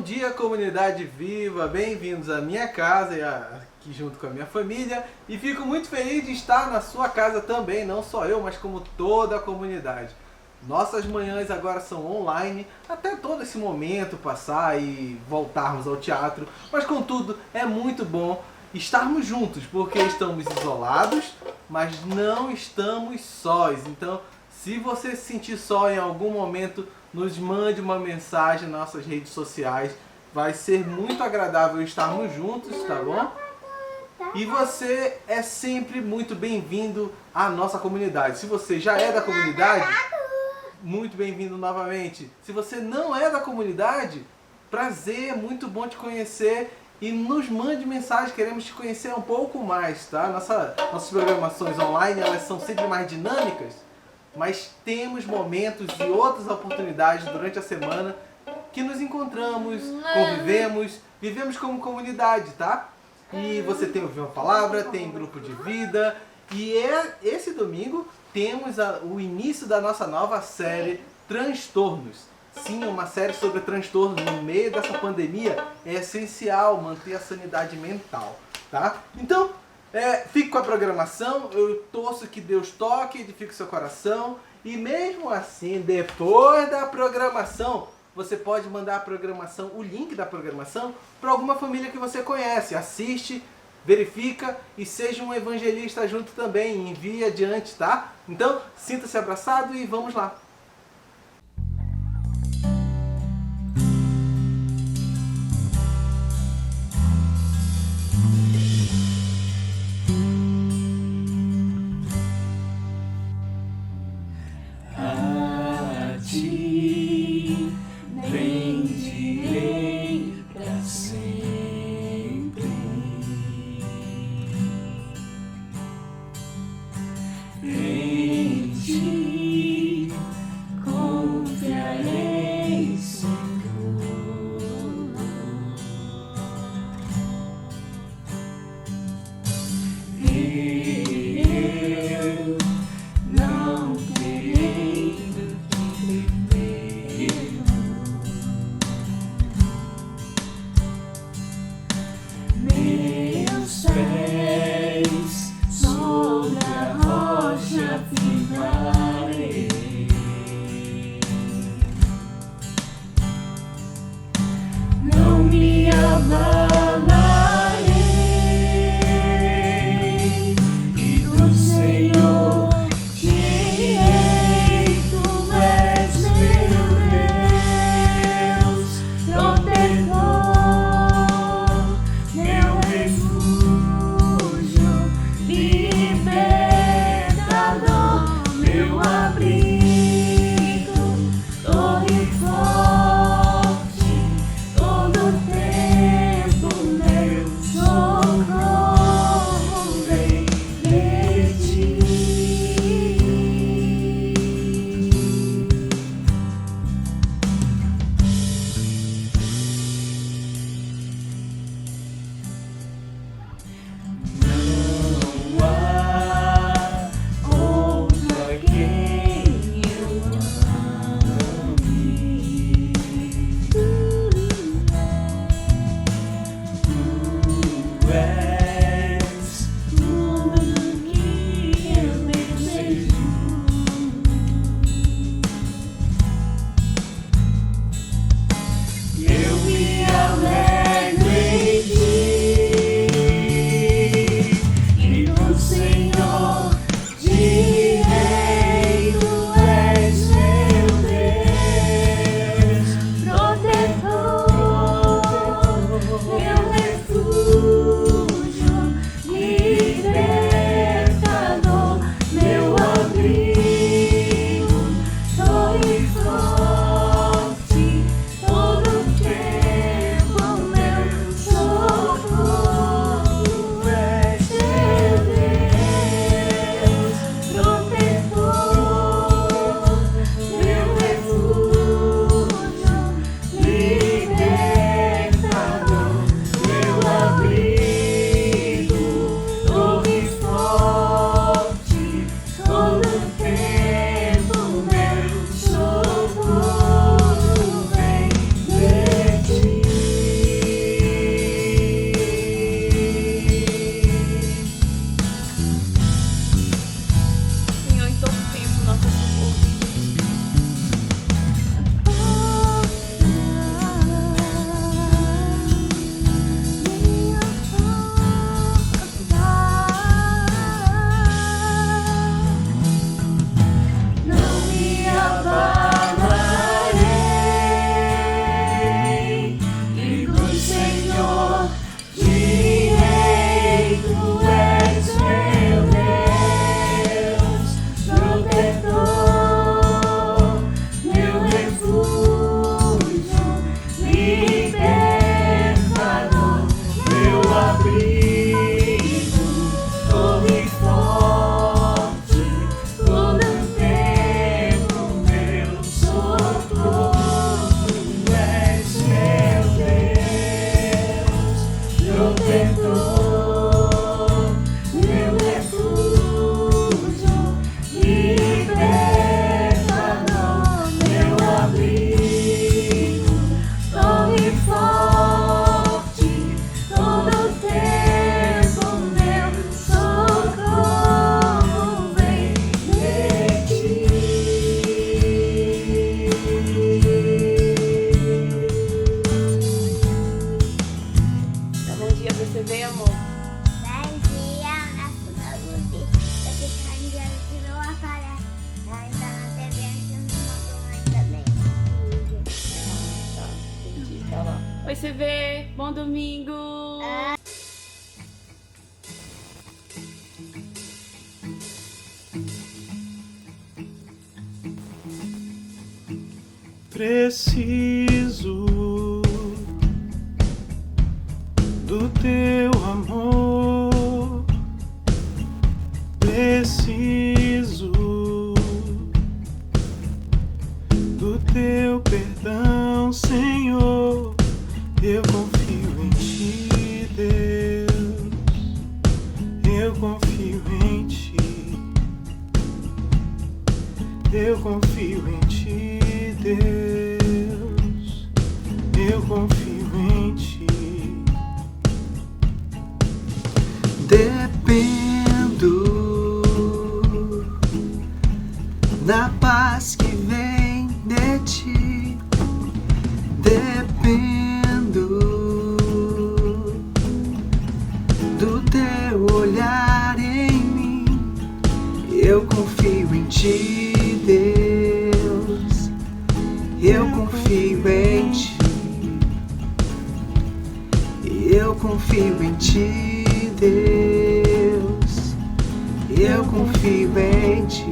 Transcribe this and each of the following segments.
dia, comunidade viva, bem-vindos à minha casa e aqui junto com a minha família, e fico muito feliz de estar na sua casa também, não só eu, mas como toda a comunidade. Nossas manhãs agora são online, até todo esse momento passar e voltarmos ao teatro, mas contudo é muito bom estarmos juntos, porque estamos isolados, mas não estamos sós. Então, se você se sentir só em algum momento, nos mande uma mensagem nas nossas redes sociais. Vai ser muito agradável estarmos juntos, tá bom? E você é sempre muito bem-vindo à nossa comunidade. Se você já é da comunidade, muito bem-vindo novamente. Se você não é da comunidade, prazer, muito bom te conhecer. E nos mande mensagem, queremos te conhecer um pouco mais, tá? Nossas programações online, elas são sempre mais dinâmicas, mas temos momentos e outras oportunidades durante a semana que nos encontramos, convivemos, vivemos como comunidade, tá? E você tem Ouviu uma Palavra, tem grupo de vida, e esse domingo temos o início da nossa nova série Transtornos. Sim, uma série sobre transtornos. No meio dessa pandemia é essencial manter a sanidade mental, tá? Então, fique com a programação, eu torço que Deus toque, edifique seu coração, e mesmo assim, depois da programação, você pode mandar a programação, o link da programação, para alguma família que você conhece. Assiste, verifica e seja um evangelista junto também, envie adiante, tá? Então, sinta-se abraçado e vamos lá! Oi, CV. Bom domingo. Preciso do teu amor, preciso do teu perdão, Senhor. Eu confio em ti, Deus. Eu confio em ti. Eu confio em ti, Deus. Eu confio em ti. Dependo da paz que vem de ti. Dependo do teu olhar em mim. Eu confio em ti, Deus. Eu confio em ti. Eu confio em ti, Deus. Eu confio em ti.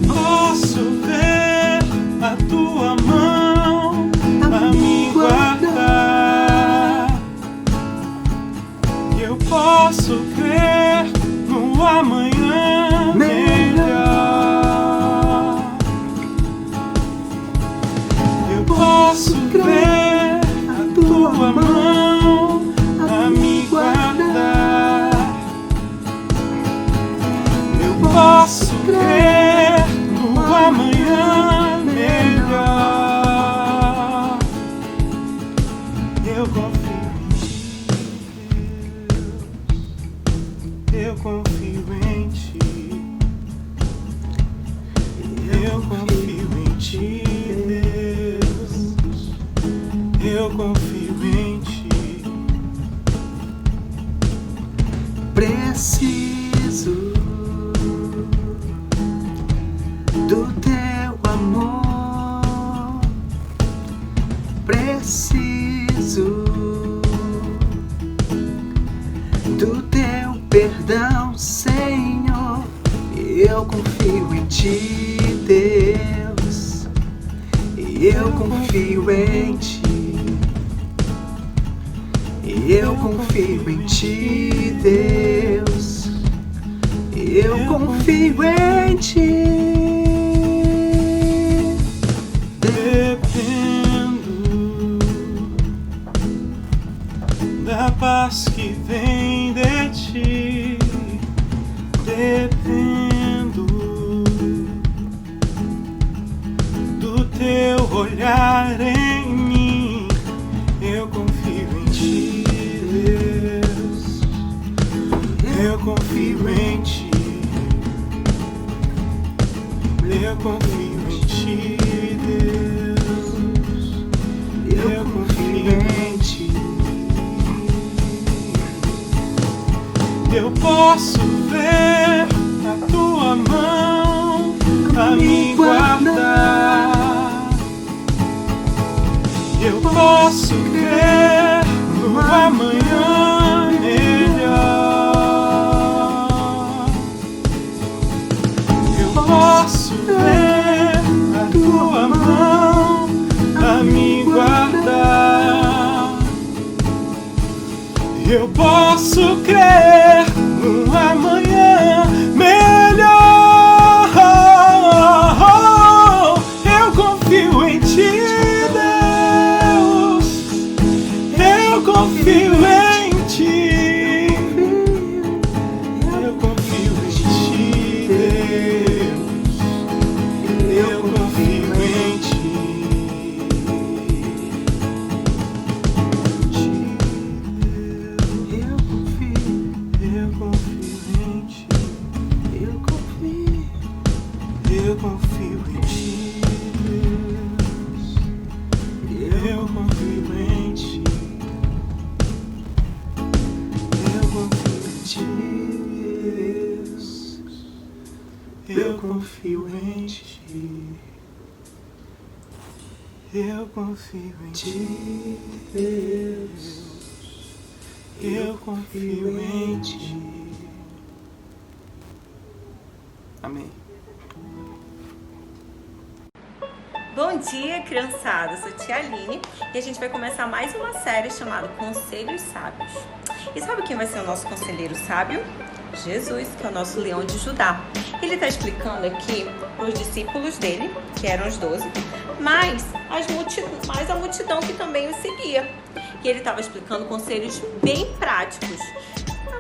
Posso ver a tua mão a me guardar. Eu posso crer no amanhã melhor. Eu posso crer a tua mão a me guardar. Eu posso crer no amanhã melhor. Eu confio em ti, Deus. Eu confio em ti. Eu confio em ti, Deus. Eu confio em ti. Preciso do teu amor. Preciso do teu perdão, Senhor. Eu confio em ti, Deus. Eu confio em ti. Eu confio em ti, Deus. Eu confio em ti. Dependo da paz que vem de ti. Dependo do teu olhar em mim. Eu confio em ti, Deus. Eu confio em ti. Eu confio em ti, Deus. Eu confio em ti. Eu posso ver a tua mão a me guardar. Eu posso crer no amanhã melhor. Eu posso ver a tua mão a me guardar. Eu posso crer no amanhã melhor. Eu confio em ti, Deus. Eu confio em ti. Eu confio em ti, Deus. Eu confio em ti. Eu confio. Eu confio em ti. Eu confio. Eu confio em ti, Deus. Eu confio em ti. Eu confio em ti, Deus. Eu confio em ti. Amém. Bom dia, criançada! Eu sou tia Aline e a gente vai começar mais uma série chamada Conselhos Sábios. E sabe quem vai ser o nosso conselheiro sábio? Jesus, que é o nosso leão de Judá. Ele está explicando aqui para os discípulos dele, que eram os 12, mas a multidão que também o seguia. E ele estava explicando conselhos bem práticos.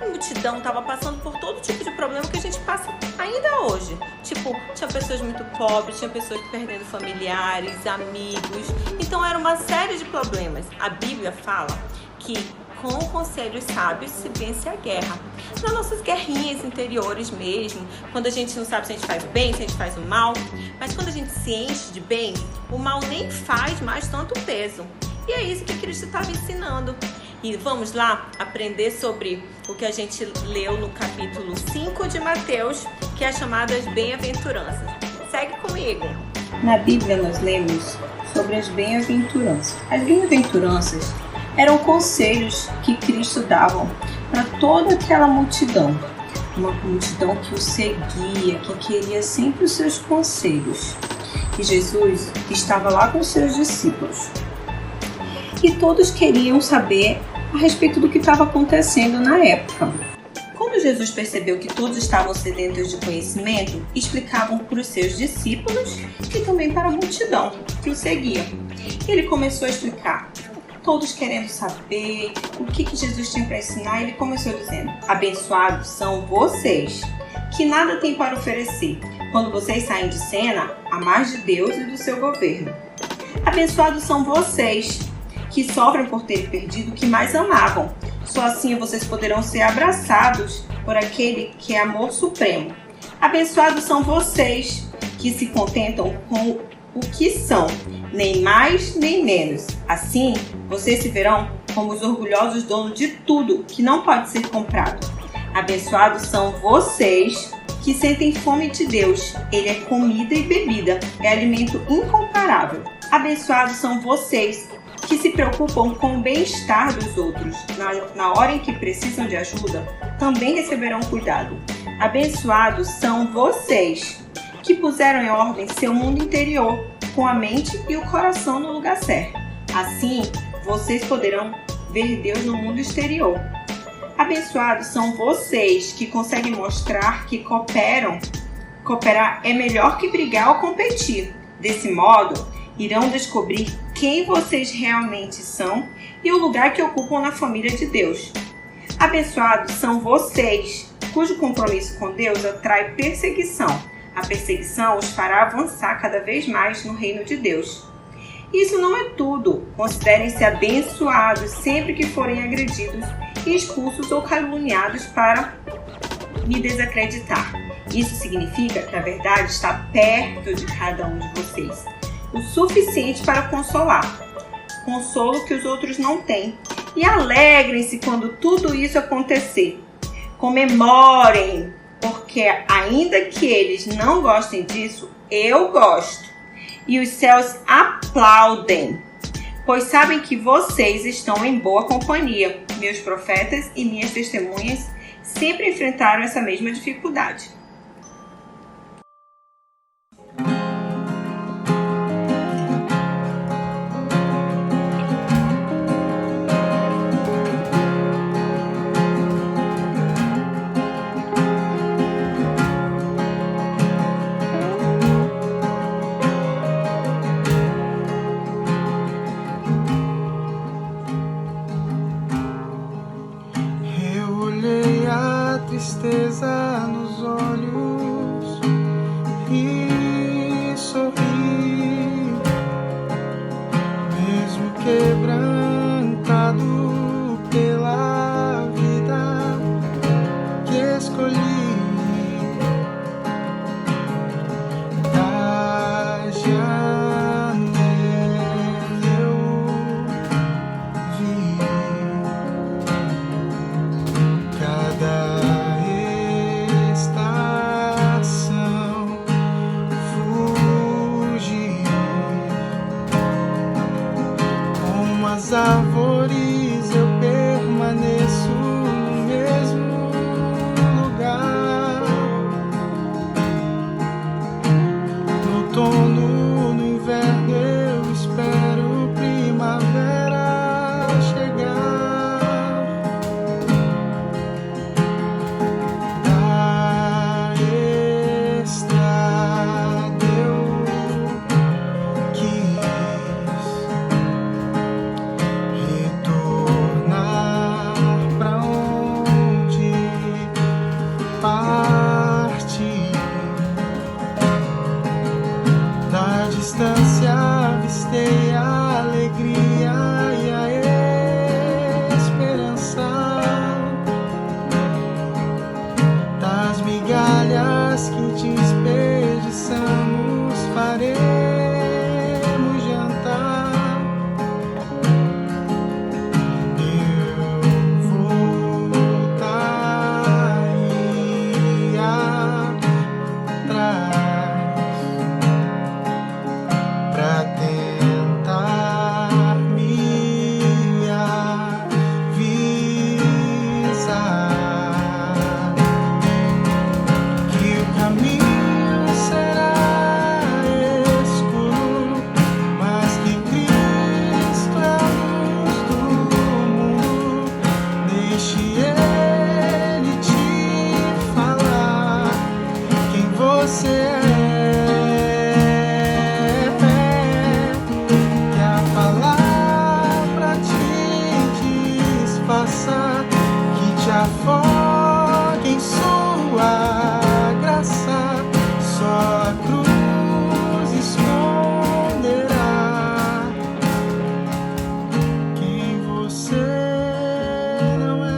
A multidão estava passando por todo tipo de problema que a gente passa ainda hoje. Tipo, tinha pessoas muito pobres, tinha pessoas perdendo familiares, amigos. Então era uma série de problemas. A Bíblia fala que com conselhos sábios se vence a guerra. Nas nossas guerrinhas interiores mesmo, quando a gente não sabe se a gente faz o bem, se a gente faz o mal. Mas quando a gente se enche de bem, o mal nem faz mais tanto peso. E é isso que Cristo estava ensinando. E vamos lá aprender sobre o que a gente leu no capítulo 5 de Mateus, que é as chamadas bem-aventuranças. Segue comigo. Na Bíblia nós lemos sobre as bem-aventuranças. As bem-aventuranças eram conselhos que Cristo dava para toda aquela multidão. Uma multidão que o seguia, que queria sempre os seus conselhos. E Jesus estava lá com os seus discípulos. E todos queriam saber a respeito do que estava acontecendo na época. Quando Jesus percebeu que todos estavam sedentos de conhecimento, explicavam para os seus discípulos e também para a multidão que o seguia. Ele começou a explicar, todos querendo saber o que Jesus tinha para ensinar. Ele começou dizendo: abençoados são vocês, que nada têm para oferecer, quando vocês saem de cena, a mais de Deus e do seu governo. Abençoados são vocês, que sofrem por ter perdido o que mais amavam. Só assim vocês poderão ser abraçados por aquele que é amor supremo. Abençoados são vocês, que se contentam com o que são, nem mais nem menos. Assim, vocês se verão como os orgulhosos donos de tudo que não pode ser comprado. Abençoados são vocês, que sentem fome de Deus. Ele é comida e bebida, é alimento incomparável. Abençoados são vocês, que se preocupam com o bem-estar dos outros. Na hora em que precisam de ajuda, também receberão cuidado. Abençoados são vocês, que puseram em ordem seu mundo interior, com a mente e o coração no lugar certo. Assim, vocês poderão ver Deus no mundo exterior. Abençoados são vocês, que conseguem mostrar que cooperar é melhor que brigar ou competir. Desse modo, irão descobrir quem vocês realmente são e o lugar que ocupam na família de Deus. Abençoados são vocês, cujo compromisso com Deus atrai perseguição. A perseguição os fará avançar cada vez mais no reino de Deus. Isso não é tudo. Considerem-se abençoados sempre que forem agredidos, expulsos ou caluniados para me desacreditar. Isso significa que a verdade está perto de cada um de vocês, o suficiente para consolar, consolo que os outros não têm. E alegrem-se quando tudo isso acontecer. Comemorem, porque ainda que eles não gostem disso, eu gosto. E os céus aplaudem, pois sabem que vocês estão em boa companhia. Meus profetas e minhas testemunhas sempre enfrentaram essa mesma dificuldade. Eu olhei a tristeza nos olhos das árvores eu permaneço no mesmo lugar. No outono, no inverno eu espero primavera chegar. Da estrada eu quis retornar pra onde parti. Da distância avistei a alegria e a esperança. Das migalhas que desperdiçamos faremos jantar. Eu voltaria atrás pra tentar me avisar que o caminho será escuro, mas que Cristo é a luz do mundo. Deixe Ele te falar quem você é. Que a palavra te desfaça, que te afogue em sua graça. Só a cruz esconderá quem você não é.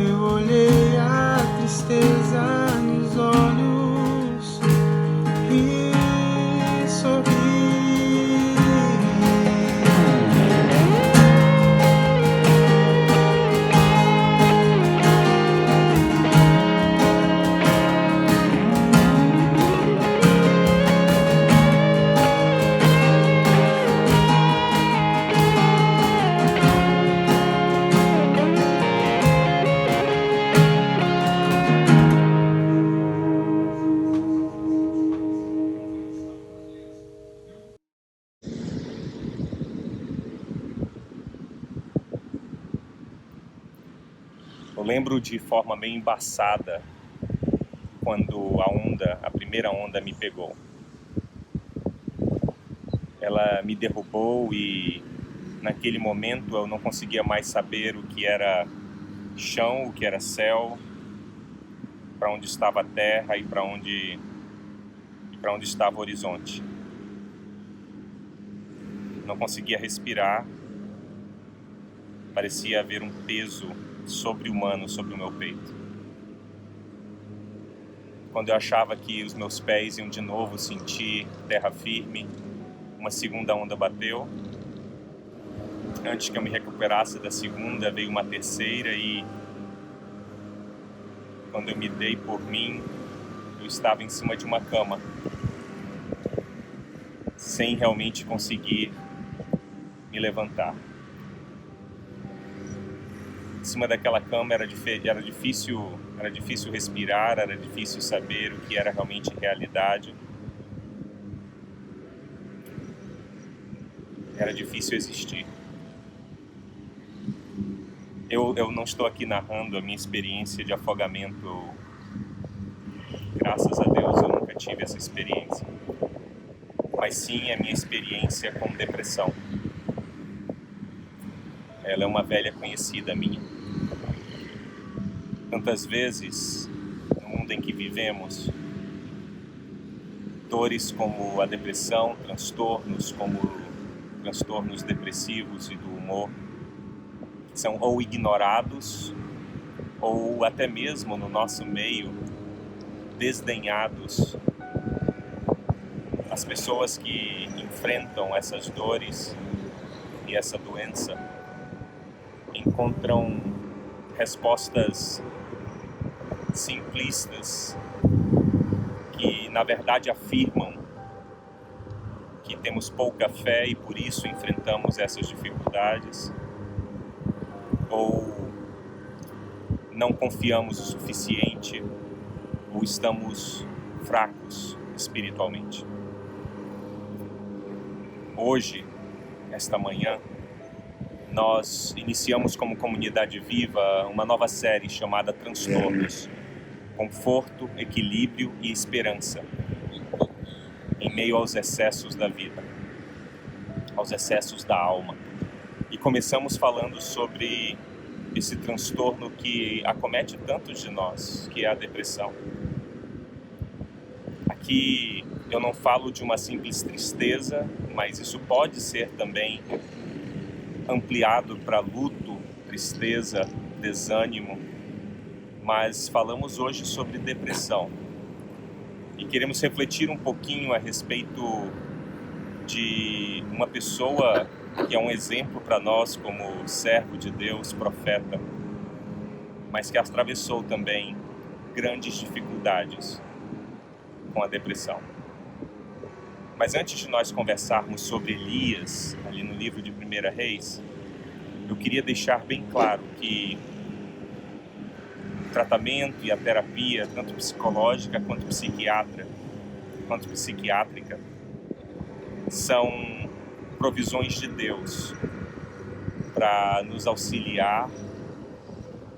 Eu olhei a tristeza nos olhos e sorri. Eu lembro de forma meio embaçada quando a primeira onda me pegou. Ela me derrubou e naquele momento eu não conseguia mais saber o que era chão, o que era céu, para onde estava a terra e para onde estava o horizonte. Não conseguia respirar, parecia haver um peso sobre-humano sobre o meu peito. Quando eu achava que os meus pés iam de novo sentir terra firme, uma segunda onda bateu. Antes que eu me recuperasse da segunda, veio uma terceira e quando eu me dei por mim, eu estava em cima de uma cama, sem realmente conseguir me levantar. Em cima daquela cama era difícil respirar, era difícil saber o que era realmente realidade. Era difícil existir. Eu não estou aqui narrando a minha experiência de afogamento. Graças a Deus eu nunca tive essa experiência. Mas sim a minha experiência com depressão. Ela é uma velha conhecida minha. Tantas vezes, no mundo em que vivemos, dores como a depressão, transtornos como transtornos depressivos e do humor, são ou ignorados ou até mesmo no nosso meio desdenhados. As pessoas que enfrentam essas dores e essa doença encontram respostas simplistas que na verdade afirmam que temos pouca fé e por isso enfrentamos essas dificuldades, ou não confiamos o suficiente, ou estamos fracos espiritualmente. Hoje, esta manhã, nós iniciamos como Comunidade Viva uma nova série chamada Transtornos, Conforto, Equilíbrio e Esperança, em meio aos excessos da vida, aos excessos da alma. E começamos falando sobre esse transtorno que acomete tantos de nós, que é a depressão. Aqui eu não falo de uma simples tristeza, mas isso pode ser também ampliado para luto, tristeza, desânimo. Mas falamos hoje sobre depressão. E queremos refletir um pouquinho a respeito de uma pessoa que é um exemplo para nós como servo de Deus, profeta, mas que atravessou também grandes dificuldades com a depressão. Mas antes de nós conversarmos sobre Elias, ali no livro de 1 Reis, eu queria deixar bem claro que o tratamento e a terapia, tanto psicológica quanto psiquiátrica, são provisões de Deus para nos auxiliar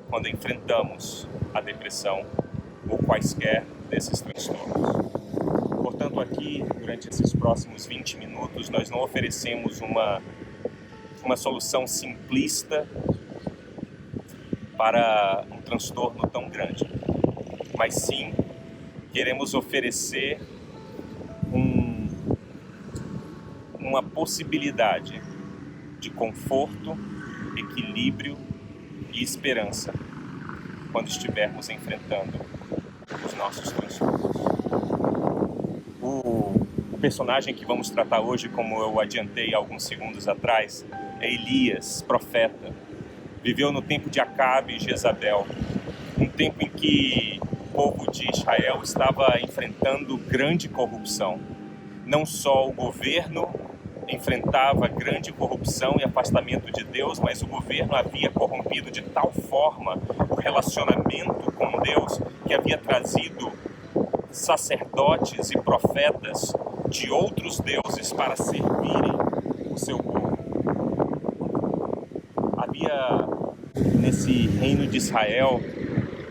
quando enfrentamos a depressão ou quaisquer desses transtornos. Portanto, aqui, durante esses próximos 20 minutos, nós não oferecemos uma solução simplista para um transtorno tão grande, mas sim queremos oferecer uma possibilidade de conforto, equilíbrio e esperança quando estivermos enfrentando os nossos transtornos. O personagem que vamos tratar hoje, como eu adiantei alguns segundos atrás, é Elias, profeta. Viveu no tempo de Acabe e Jezabel, um tempo em que o povo de Israel estava enfrentando grande corrupção. Não só o governo enfrentava grande corrupção e afastamento de Deus, mas o governo havia corrompido de tal forma o relacionamento com Deus que havia trazido sacerdotes e profetas de outros deuses para servirem o seu povo. Havia nesse reino de Israel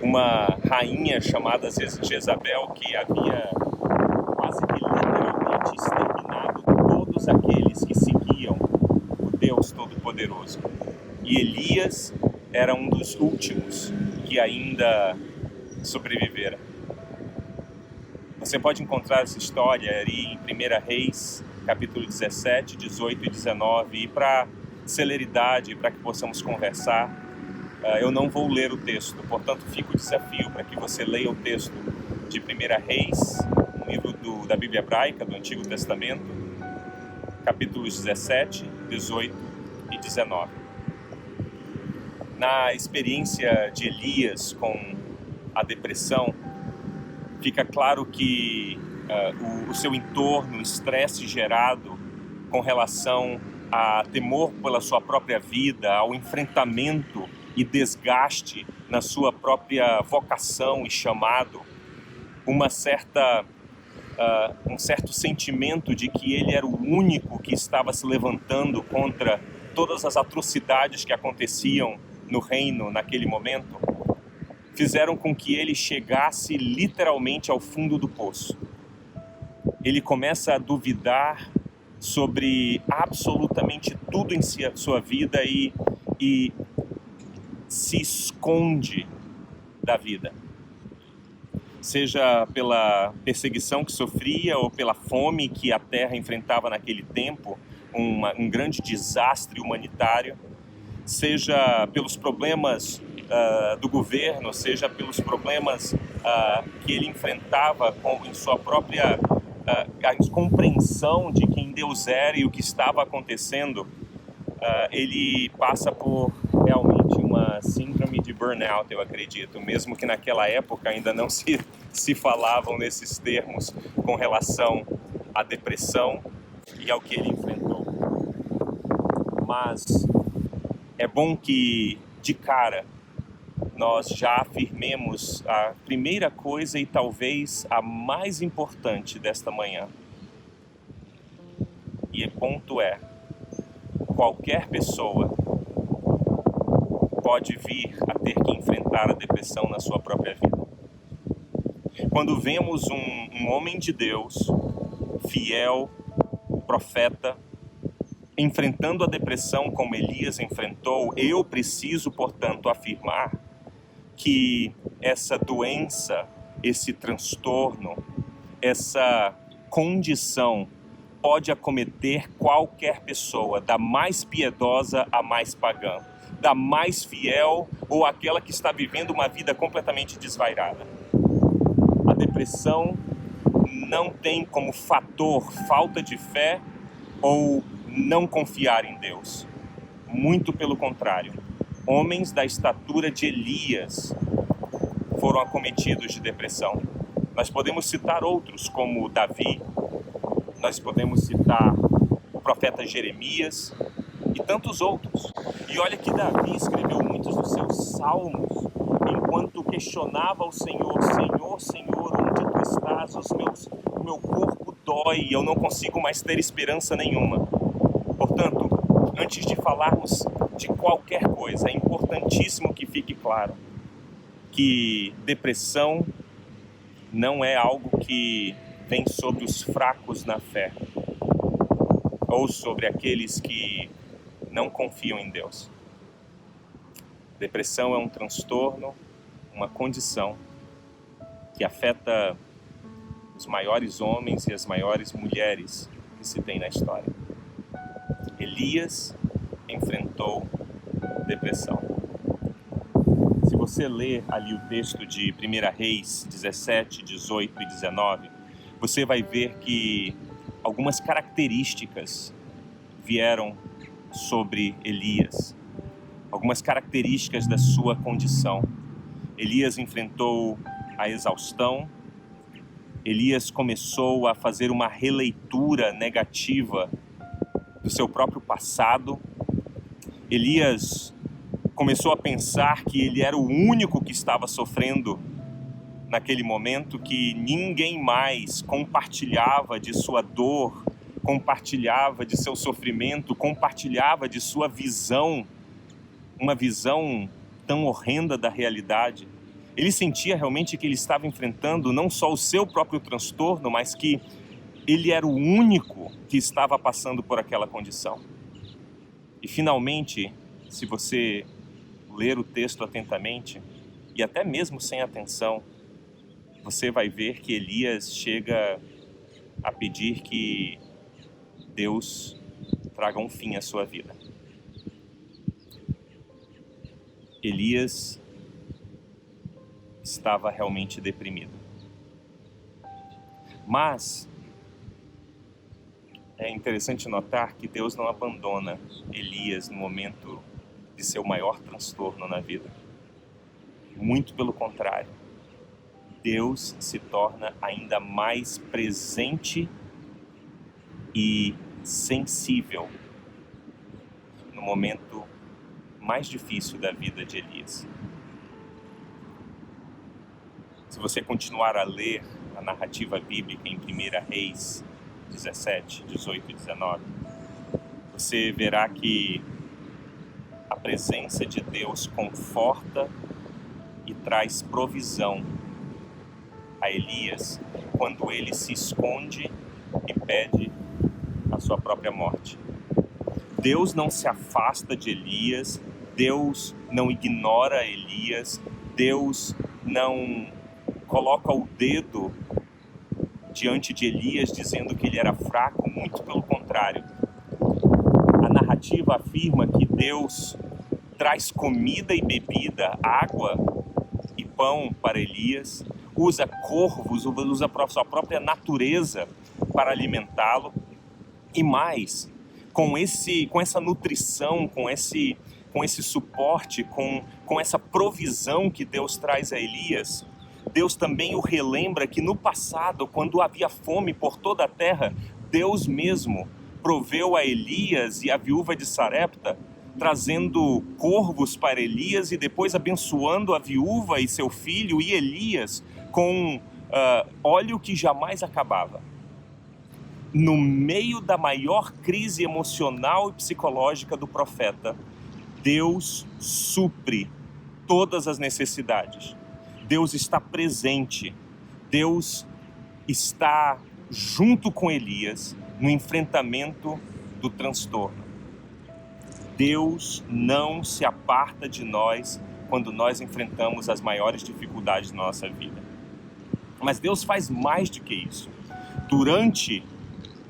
uma rainha chamada Jezabel que havia quase que literalmente exterminado todos aqueles que seguiam o Deus Todo-Poderoso. E Elias era um dos últimos que ainda sobrevivera. Você pode encontrar essa história ali em 1 Reis, capítulo 17, 18 e 19. E para celeridade, para que possamos conversar, eu não vou ler o texto. Portanto, fica o desafio para que você leia o texto de 1 Reis, um livro da Bíblia Hebraica, do Antigo Testamento, capítulos 17, 18 e 19. Na experiência de Elias com a depressão, fica claro que o seu entorno, o estresse gerado com relação a temor pela sua própria vida, ao enfrentamento e desgaste na sua própria vocação e chamado, um certo sentimento de que ele era o único que estava se levantando contra todas as atrocidades que aconteciam no reino naquele momento, fizeram com que ele chegasse literalmente ao fundo do poço. Ele começa a duvidar sobre absolutamente tudo em sua vida e se esconde da vida. Seja pela perseguição que sofria ou pela fome que a terra enfrentava naquele tempo, um grande desastre humanitário, seja pelos problemas do governo, seja pelos problemas que ele enfrentava em sua própria compreensão de quem Deus era e o que estava acontecendo, ele passa por realmente uma síndrome de burnout, eu acredito, mesmo que naquela época ainda não se falavam nesses termos com relação à depressão e ao que ele enfrentou. Mas é bom que, de cara, nós já afirmemos a primeira coisa e talvez a mais importante desta manhã. E o ponto é, qualquer pessoa pode vir a ter que enfrentar a depressão na sua própria vida. Quando vemos um homem de Deus, fiel, profeta, enfrentando a depressão como Elias enfrentou, eu preciso, portanto, afirmar que essa doença, esse transtorno, essa condição pode acometer qualquer pessoa, da mais piedosa à mais pagã, da mais fiel ou aquela que está vivendo uma vida completamente desvairada. A depressão não tem como fator falta de fé ou não confiar em Deus. Muito pelo contrário. Homens da estatura de Elias foram acometidos de depressão. Nós podemos citar outros como Davi, nós podemos citar o profeta Jeremias e tantos outros. E olha que Davi escreveu muitos dos seus salmos enquanto questionava o Senhor: Senhor, Senhor, onde tu estás? O meu corpo dói e eu não consigo mais ter esperança nenhuma. Portanto, antes de falarmos de qualquer coisa, é importantíssimo que fique claro que depressão não é algo que vem sobre os fracos na fé ou sobre aqueles que não confiam em Deus. Depressão é um transtorno, uma condição que afeta os maiores homens e as maiores mulheres que se tem na história. Elias enfrentou depressão. Se você ler ali o texto de 1 Reis 17, 18 e 19, você vai ver que algumas características vieram sobre Elias, algumas características da sua condição. Elias enfrentou a exaustão, Elias começou a fazer uma releitura negativa do seu próprio passado. Elias começou a pensar que ele era o único que estava sofrendo naquele momento, que ninguém mais compartilhava de sua dor, compartilhava de seu sofrimento, compartilhava de sua visão, uma visão tão horrenda da realidade. Ele sentia realmente que ele estava enfrentando não só o seu próprio transtorno, mas que ele era o único que estava passando por aquela condição. E finalmente, se você ler o texto atentamente, e até mesmo sem atenção, você vai ver que Elias chega a pedir que Deus traga um fim à sua vida. Elias estava realmente deprimido. Mas é interessante notar que Deus não abandona Elias no momento de seu maior transtorno na vida. Muito pelo contrário. Deus se torna ainda mais presente e sensível no momento mais difícil da vida de Elias. Se você continuar a ler a narrativa bíblica em 1 Reis 17, 18 e 19, você verá que a presença de Deus conforta e traz provisão a Elias quando ele se esconde e pede a sua própria morte. Deus não se afasta de Elias, Deus não ignora Elias, Deus não coloca o dedo diante de Elias dizendo que ele era fraco, muito pelo contrário. A narrativa afirma que Deus traz comida e bebida, água e pão para Elias, usa corvos, usa a sua própria natureza para alimentá-lo, e mais, com essa nutrição, com esse suporte, com essa provisão que Deus traz a Elias, Deus também o relembra que no passado, quando havia fome por toda a terra, Deus mesmo proveu a Elias e a viúva de Sarepta, trazendo corvos para Elias e depois abençoando a viúva e seu filho e Elias com óleo que jamais acabava. No meio da maior crise emocional e psicológica do profeta, Deus supre todas as necessidades. Deus está presente. Deus está junto com Elias no enfrentamento do transtorno. Deus não se aparta de nós quando nós enfrentamos as maiores dificuldades da nossa vida. Mas Deus faz mais do que isso. Durante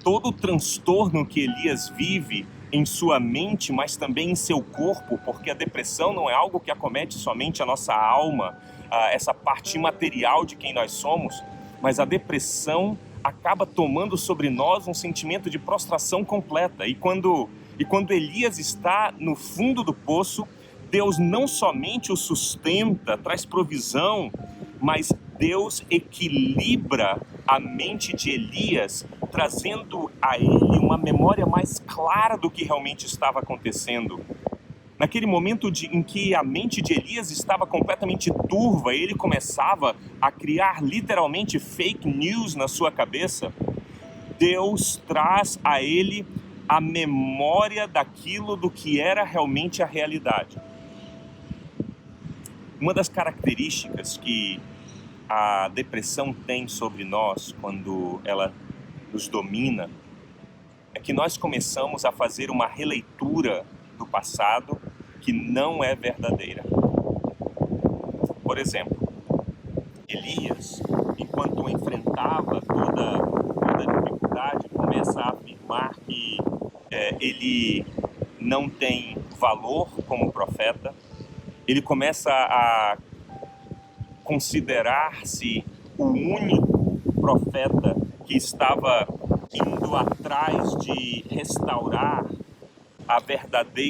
todo o transtorno que Elias vive em sua mente, mas também em seu corpo, porque a depressão não é algo que acomete somente a nossa alma, essa parte imaterial de quem nós somos, mas a depressão acaba tomando sobre nós um sentimento de prostração completa. E quando Elias está no fundo do poço, Deus não somente o sustenta, traz provisão, mas Deus equilibra a mente de Elias, trazendo a ele uma memória mais clara do que realmente estava acontecendo. Naquele momento em que a mente de Elias estava completamente turva, ele começava a criar literalmente fake news na sua cabeça, Deus traz a ele a memória daquilo do que era realmente a realidade. Uma das características que a depressão tem sobre nós quando ela nos domina é que nós começamos a fazer uma releitura do passado que não é verdadeira. Por exemplo, Elias, enquanto enfrentava toda a dificuldade, começa a afirmar que ele não tem valor como profeta. Ele começa a considerar-se o único profeta que estava indo atrás de restaurar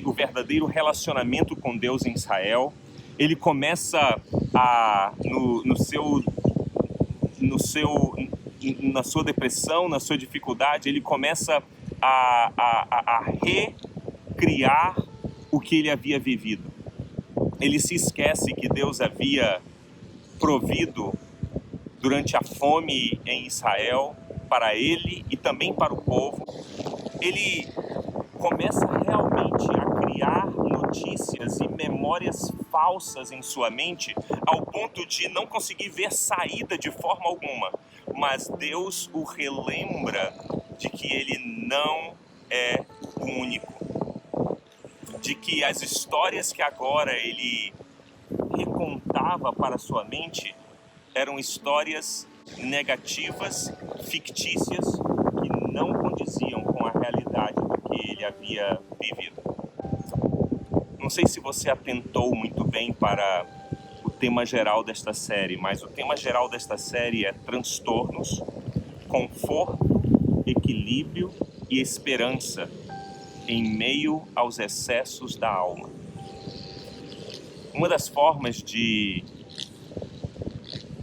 o verdadeiro relacionamento com Deus em Israel. Ele começa na sua depressão, na sua dificuldade, ele começa a recriar o que ele havia vivido. Ele se esquece que Deus havia provido durante a fome em Israel para ele e também para o povo. Ele começa realmente a criar notícias e memórias falsas em sua mente, ao ponto de não conseguir ver saída de forma alguma. Mas Deus o relembra de que ele não é o único, de que as histórias que agora ele recontava para sua mente eram histórias negativas, fictícias, que não condiziam com a realidade do que ele havia vivido. Não sei se você atentou muito bem para o tema geral desta série, mas o tema geral desta série é transtornos, conforto, equilíbrio e esperança em meio aos excessos da alma. Uma das formas de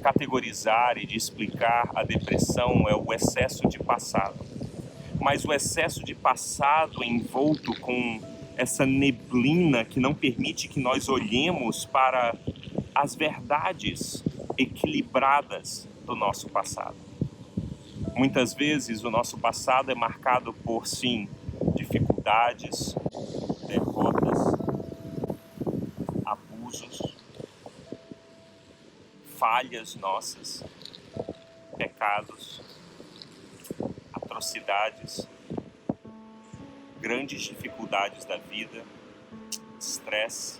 categorizar e de explicar a depressão é o excesso de passado. Mas o excesso de passado envolto com essa neblina que não permite que nós olhemos para as verdades equilibradas do nosso passado. Muitas vezes o nosso passado é marcado por, sim, dificuldades, derrotas, abusos, falhas nossas, pecados, atrocidades, grandes dificuldades da vida, estresse.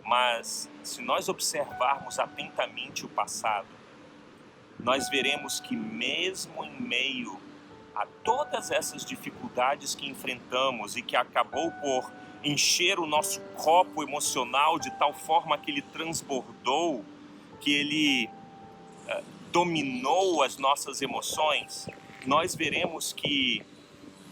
Mas se nós observarmos atentamente o passado, nós veremos que mesmo em meio a todas essas dificuldades que enfrentamos e que acabou por encher o nosso copo emocional de tal forma que ele transbordou, que ele dominou as nossas emoções, nós veremos que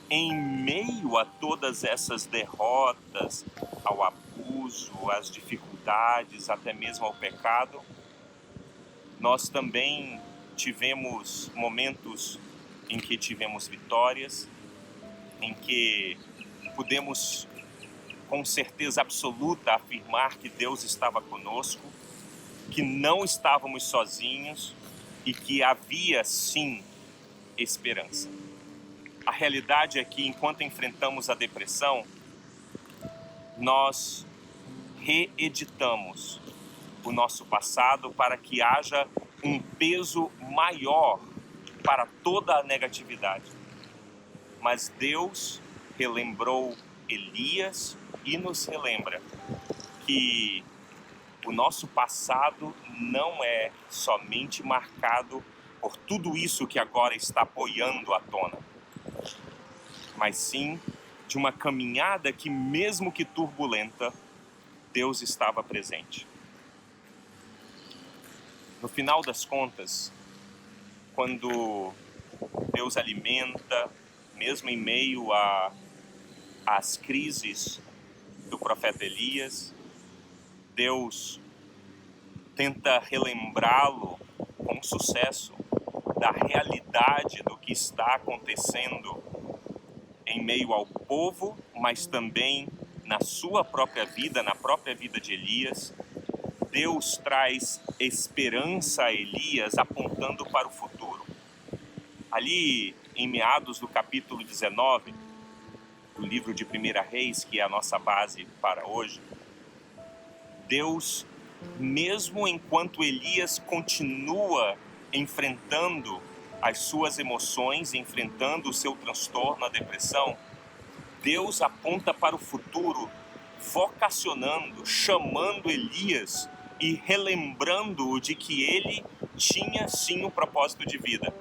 em meio a todas essas derrotas, ao abuso, às dificuldades, até mesmo ao pecado, nós também tivemos momentos em que tivemos vitórias, em que pudemos com certeza absoluta afirmar que Deus estava conosco, que não estávamos sozinhos e que havia sim esperança. A realidade é que enquanto enfrentamos a depressão, nós reeditamos o nosso passado para que haja um peso maior para toda a negatividade. Mas Deus relembrou Elias e nos relembra que o nosso passado não é somente marcado por tudo isso que agora está boiando à tona, mas sim de uma caminhada que, mesmo que turbulenta, Deus estava presente. No final das contas, quando Deus alimenta, mesmo em meio às crises do profeta Elias, Deus tenta relembrá-lo com sucesso da realidade do que está acontecendo em meio ao povo, mas também na sua própria vida, na própria vida de Elias. Deus traz esperança a Elias apontando para o futuro. Ali em meados do capítulo 19 do livro de 1 Reis, que é a nossa base para hoje, Deus, mesmo enquanto Elias continua enfrentando as suas emoções, enfrentando o seu transtorno, a depressão, Deus aponta para o futuro, vocacionando, chamando Elias e relembrando-o de que ele tinha sim um propósito de vida.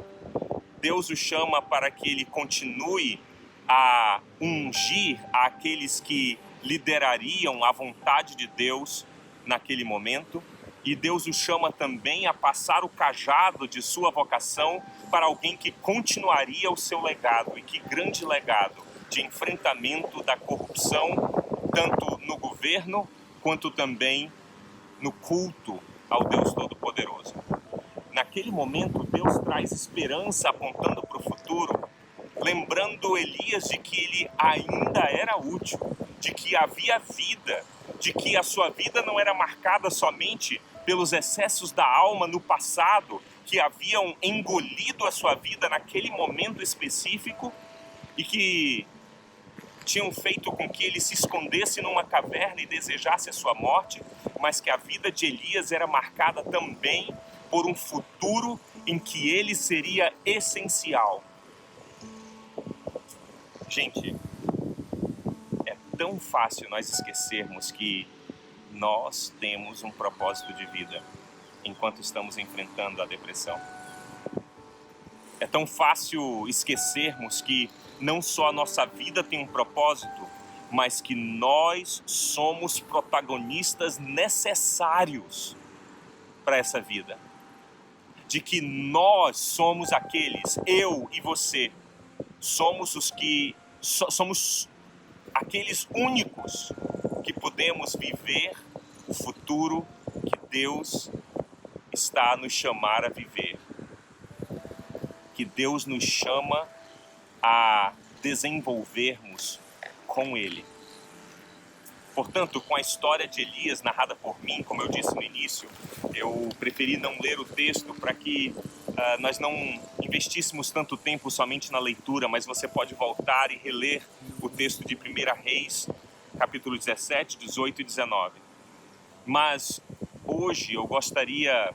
Deus o chama para que ele continue a ungir aqueles que liderariam a vontade de Deus naquele momento, e Deus o chama também a passar o cajado de sua vocação para alguém que continuaria o seu legado, e que grande legado de enfrentamento da corrupção, tanto no governo quanto também no culto ao Deus Todo-Poderoso. Naquele momento, Deus traz esperança apontando para o futuro, lembrando Elias de que ele ainda era útil, de que havia vida, de que a sua vida não era marcada somente pelos excessos da alma no passado, que haviam engolido a sua vida naquele momento específico e que tinham feito com que ele se escondesse numa caverna e desejasse a sua morte, mas que a vida de Elias era marcada também por um futuro em que ele seria essencial. Gente, é tão fácil nós esquecermos que nós temos um propósito de vida enquanto estamos enfrentando a depressão. É tão fácil esquecermos que não só a nossa vida tem um propósito, mas que nós somos protagonistas necessários para essa vida. De que nós somos aqueles, eu e você, somos os que somos aqueles únicos que podemos viver o futuro que Deus está a nos chamar a viver. Que Deus nos chama a desenvolvermos com Ele. Portanto, com a história de Elias narrada por mim, como eu disse no início, eu preferi não ler o texto para que nós não investíssemos tanto tempo somente na leitura, mas você pode voltar e reler o texto de 1 Reis, capítulo 17, 18 e 19. Mas hoje eu gostaria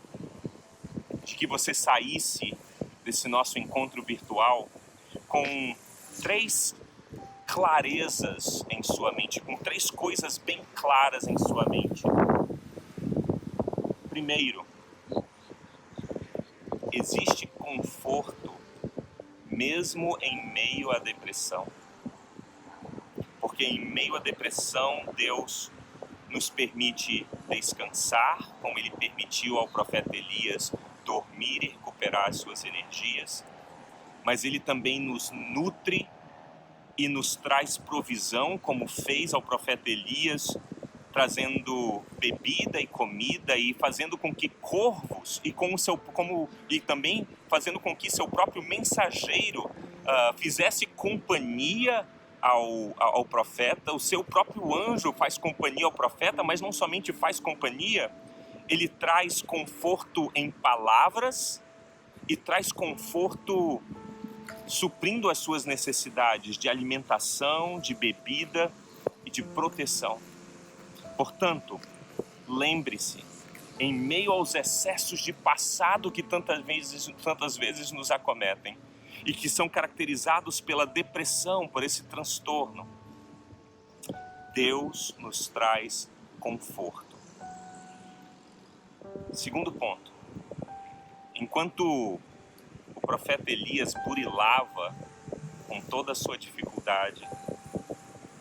de que você saísse desse nosso encontro virtual com 3 clarezas em sua mente, com 3 coisas bem claras em sua mente. Primeiro, existe conforto mesmo em meio à depressão. Porque em meio à depressão, Deus nos permite descansar, como Ele permitiu ao profeta Elias dormir e recuperar as suas energias. Mas Ele também nos nutre e nos traz provisão, como fez ao profeta Elias trazendo bebida e comida e fazendo com que corvos e também fazendo com que seu próprio mensageiro fizesse companhia ao profeta. O seu próprio anjo faz companhia ao profeta, mas não somente faz companhia, ele traz conforto em palavras e traz conforto suprindo as suas necessidades de alimentação, de bebida e de proteção. Portanto, lembre-se, em meio aos excessos de passado que tantas vezes nos acometem e que são caracterizados pela depressão, por esse transtorno, Deus nos traz conforto. Segundo ponto, enquanto o profeta Elias burilava com toda a sua dificuldade,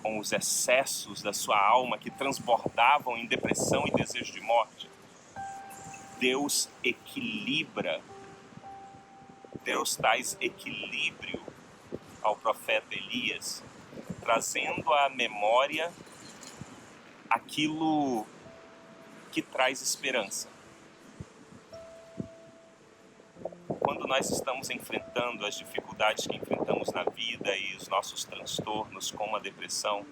com os excessos da sua alma que transbordavam em depressão e desejo de morte, Deus equilibra, Deus traz equilíbrio ao profeta Elias, trazendo à memória aquilo que traz esperança. Quando nós estamos enfrentando as dificuldades que enfrentamos na vida e os nossos transtornos, como a depressão,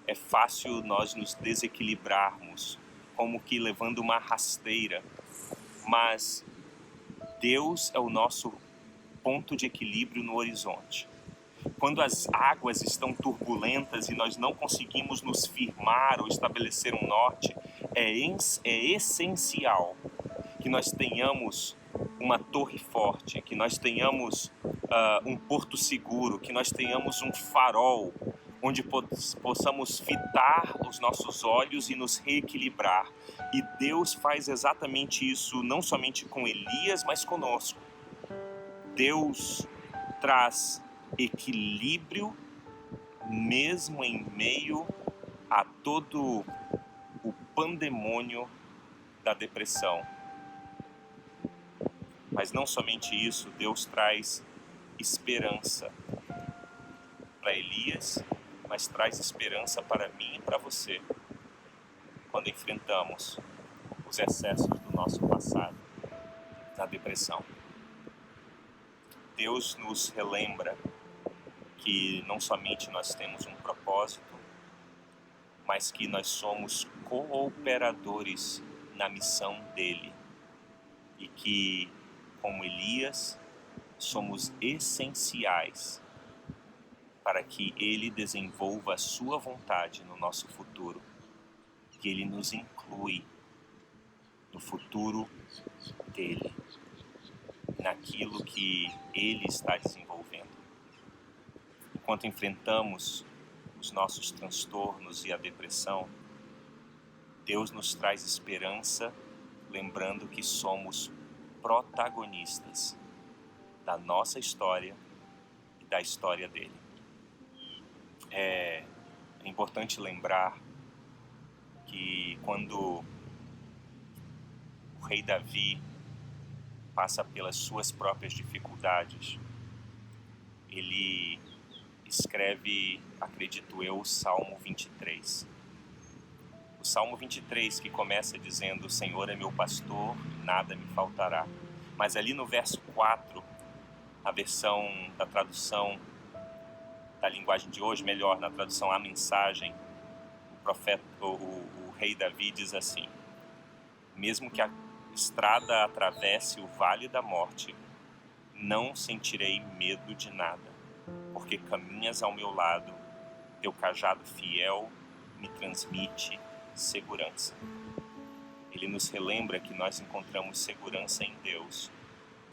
é fácil nós nos desequilibrarmos, como que levando uma rasteira. Mas Deus é o nosso ponto de equilíbrio no horizonte. Quando as águas estão turbulentas e nós não conseguimos nos firmar ou estabelecer um norte, é essencial que nós tenhamos uma torre forte, que nós tenhamos um porto seguro, que nós tenhamos um farol onde possamos fitar os nossos olhos e nos reequilibrar. E Deus faz exatamente isso, não somente com Elias, mas conosco. Deus traz equilíbrio mesmo em meio a todo o pandemônio da depressão. Mas não somente isso, Deus traz esperança para Elias, mas traz esperança para mim e para você quando enfrentamos os excessos do nosso passado, da depressão. Deus nos relembra que não somente nós temos um propósito, mas que nós somos cooperadores na missão dele e que, como Elias, somos essenciais para que ele desenvolva a sua vontade no nosso futuro, que ele nos inclui no futuro dele, naquilo que ele está desenvolvendo. Enquanto enfrentamos os nossos transtornos e a depressão, Deus nos traz esperança, lembrando que somos protagonistas da nossa história e da história dele. É importante lembrar que quando o rei Davi passa pelas suas próprias dificuldades, ele escreve, acredito eu, o Salmo 23. O Salmo 23 que começa dizendo: o Senhor é meu pastor, nada me faltará. Mas ali no verso 4, a versão da tradução da linguagem de hoje, melhor, na tradução A Mensagem, o rei Davi diz assim: mesmo que a estrada atravesse o vale da morte, não sentirei medo de nada, porque caminhas ao meu lado, teu cajado fiel me transmite segurança. Ele nos relembra que nós encontramos segurança em Deus,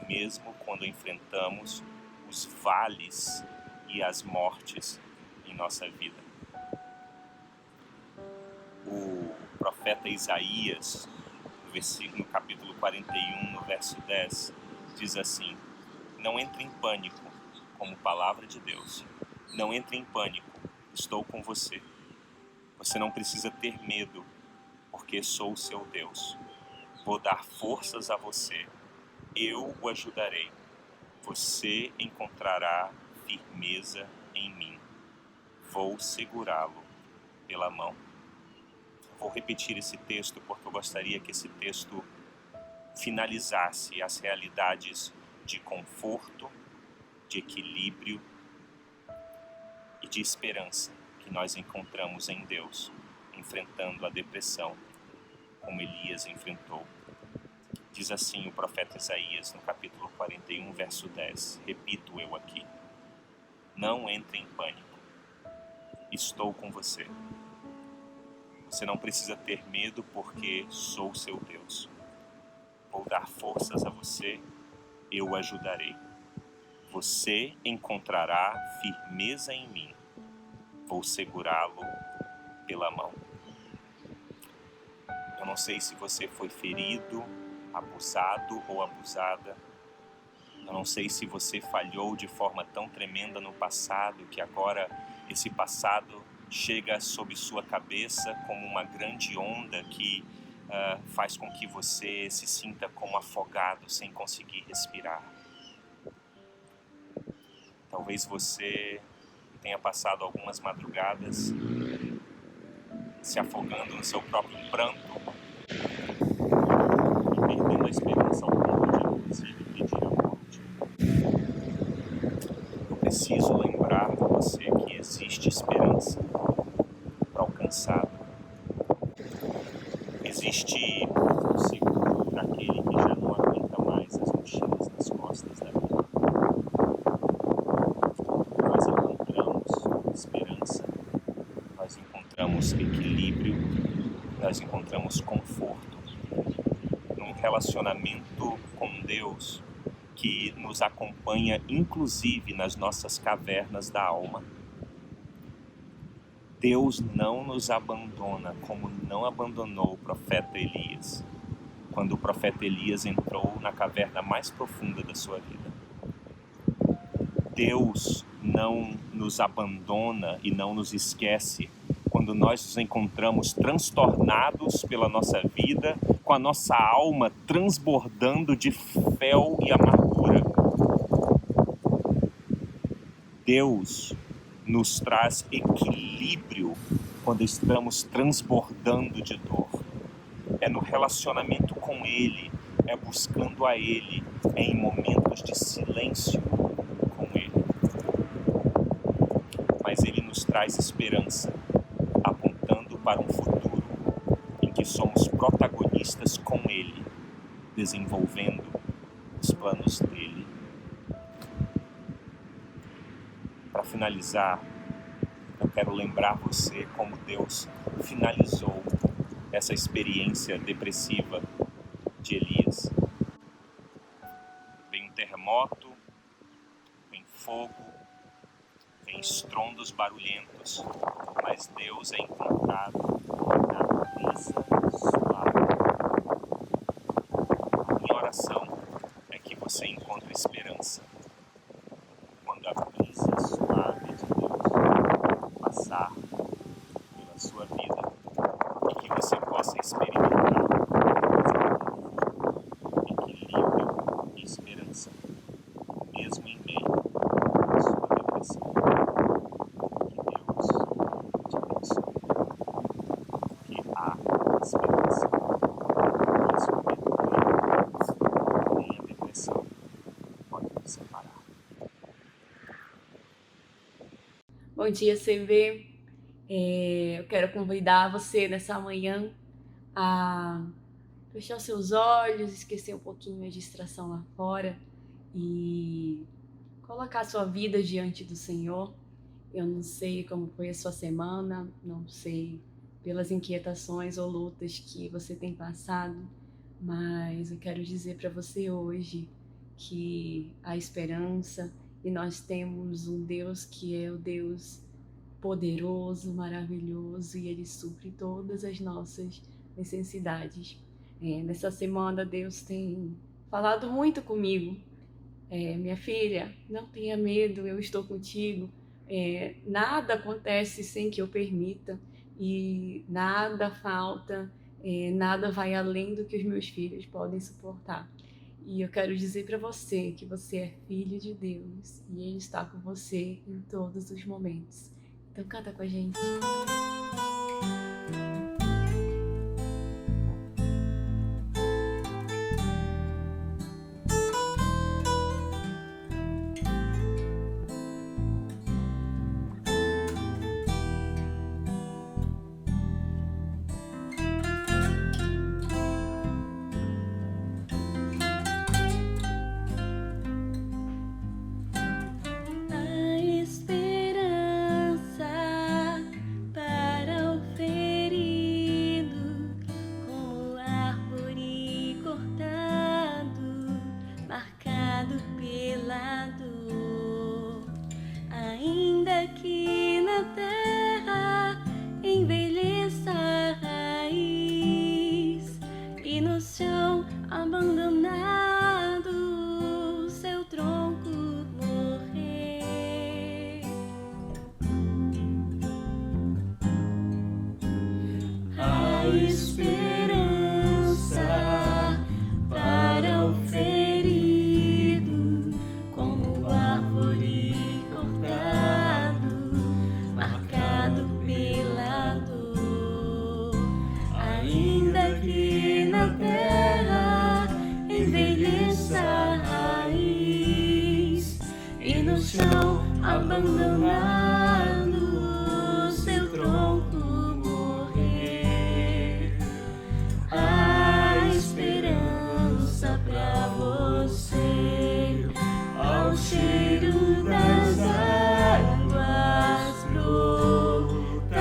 mesmo quando enfrentamos os vales e as mortes em nossa vida. O profeta Isaías, no capítulo 41, no verso 10, diz assim: não entre em pânico, como palavra de Deus. Não entre em pânico, estou com você. Você não precisa ter medo, porque sou o seu Deus. Vou dar forças a você. Eu o ajudarei. Você encontrará firmeza em mim. Vou segurá-lo pela mão. Vou repetir esse texto porque eu gostaria que esse texto finalizasse as realidades de conforto, de equilíbrio e de esperança que nós encontramos em Deus, enfrentando a depressão, como Elias enfrentou. Diz assim o profeta Isaías no capítulo 41, verso 10. Repito eu aqui. Não entre em pânico. Estou com você. Você não precisa ter medo porque sou seu Deus. Vou dar forças a você, eu o ajudarei. Você encontrará firmeza em mim. Vou segurá-lo pela mão. Eu não sei se você foi ferido, abusado ou abusada. Eu não sei se você falhou de forma tão tremenda no passado que agora esse passado chega sobre sua cabeça como uma grande onda que faz com que você se sinta como afogado, sem conseguir respirar. Talvez você tenha passado algumas madrugadas se afogando no seu próprio pranto e perdendo a esperança ao ponto de, inclusive, pedir a morte. Eu preciso lembrar a você que existe esperança para alcançar. Existe um seguro para aquele que já não aguenta mais as mochilas nas costas da vida. Nós encontramos esperança, nós encontramos equilíbrio, nós encontramos conforto num relacionamento com Deus que nos acompanha inclusive nas nossas cavernas da alma. Deus não nos abandona como não abandonou o profeta Elias, quando o profeta Elias entrou na caverna mais profunda da sua vida. Deus não nos abandona e não nos esquece quando nós nos encontramos transtornados pela nossa vida, com a nossa alma transbordando de fel e amargura. Deus nos traz equilíbrio quando estamos transbordando de dor. É no relacionamento com Ele, é buscando a Ele, é em momentos de silêncio com Ele. Mas Ele nos traz esperança, apontando para um futuro em que somos protagonistas com Ele, desenvolvendo os planos dele. Para finalizar, eu quero lembrar você como Deus finalizou essa experiência depressiva de Elias. Vem um terremoto, vem fogo, vem estrondos barulhentos, mas Deus é encontrado na brisa suave. Minha oração é que você encontre esperança quando a brisa suave de Deus passar pela sua vida e que você possa experimentar equilíbrio e esperança, mesmo em meio à sua depressão. Que Deus te abençoe, porque há esperança, mesmo que nem a depressão pode nos separar. Bom dia, CV. Eu quero convidar você nessa manhã a fechar os seus olhos, esquecer um pouquinho a distração lá fora e colocar a sua vida diante do Senhor. Eu não sei como foi a sua semana, não sei pelas inquietações ou lutas que você tem passado, mas eu quero dizer para você hoje que há esperança e nós temos um Deus que é o Deus poderoso, maravilhoso, e Ele supre todas as nossas necessidades. Nessa semana Deus tem falado muito comigo. Minha filha, não tenha medo, eu estou contigo. Nada acontece sem que eu permita e nada falta, nada vai além do que os meus filhos podem suportar. E eu quero dizer para você que você é filho de Deus e Ele está com você em todos os momentos. Então canta com a gente. abandonado, seu tronco morrer. A esperança pra você, ao cheiro das águas brotará,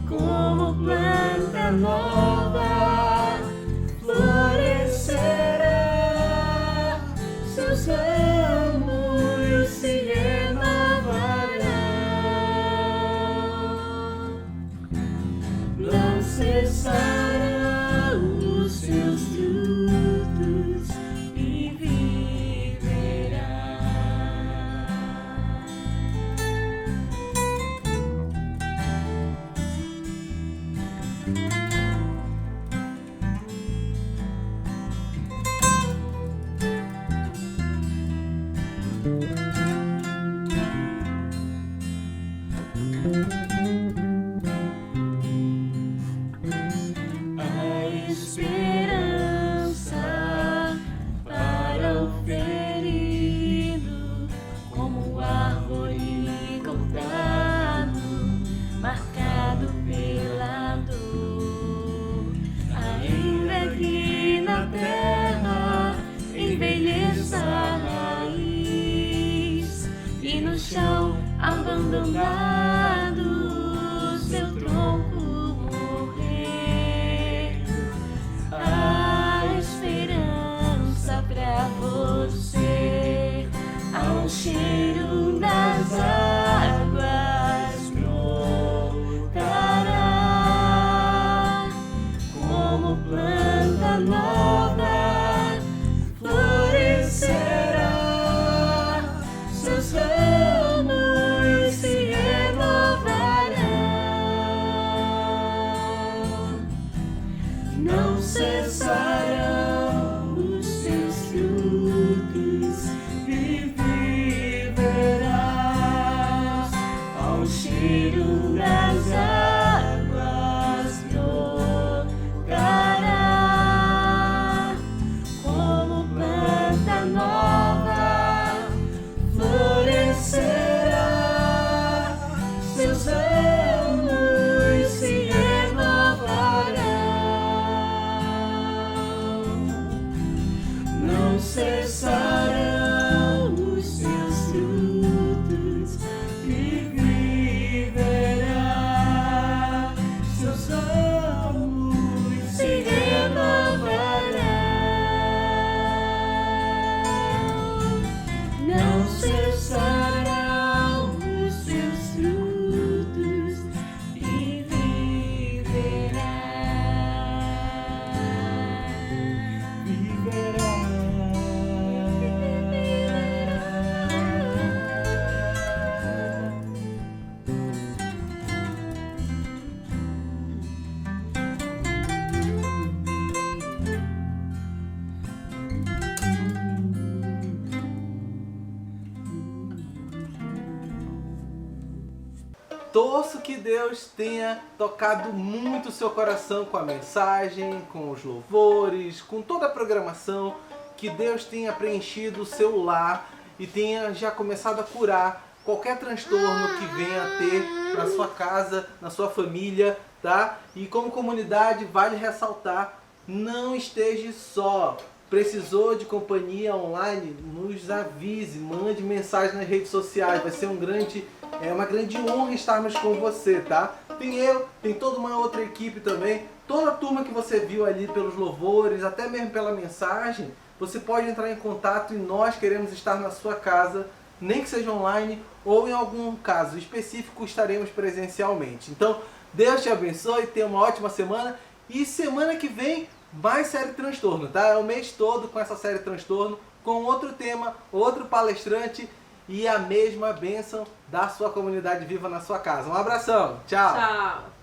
como planta nova florescerá, seus ramos se renovarão, não cessarão os seus frutos e viverá. A esperança para o ferido, como árvore cortado, marcado pela dor. Ainda que na terra envelheça a raiz e no chão abandonado seu tronco morrer, a esperança pra você, ao cheiro das águas brotará, como planta nova florescerá, seus ramos se renovarão, não cessarão os seus frutos e viverás, ao cheiro das águas brotará, como planta nova florescerá, seus ramos se renovarão, não cessarão os seus frutos e viverá, seus ramos se renovarão, não cessarão os seus frutos e viverá. Torço que Deus tenha tocado muito o seu coração com a mensagem, com os louvores, com toda a programação, que Deus tenha preenchido o seu lar e tenha já começado a curar qualquer transtorno que venha a ter na sua casa, na sua família, tá? E como comunidade, vale ressaltar, não esteja só. Precisou de companhia online? Nos avise, mande mensagem nas redes sociais, vai ser uma grande honra estarmos com você, tá? Tem eu, tem toda uma outra equipe também, toda a turma que você viu ali pelos louvores, até mesmo pela mensagem, você pode entrar em contato e nós queremos estar na sua casa, nem que seja online ou em algum caso específico estaremos presencialmente. Então, Deus te abençoe, tenha uma ótima semana e semana que vem mais série Transtorno, tá? É o mês todo com essa série Transtorno, com outro tema, outro palestrante e a mesma bênção da sua comunidade viva na sua casa. Um abração, tchau! Tchau!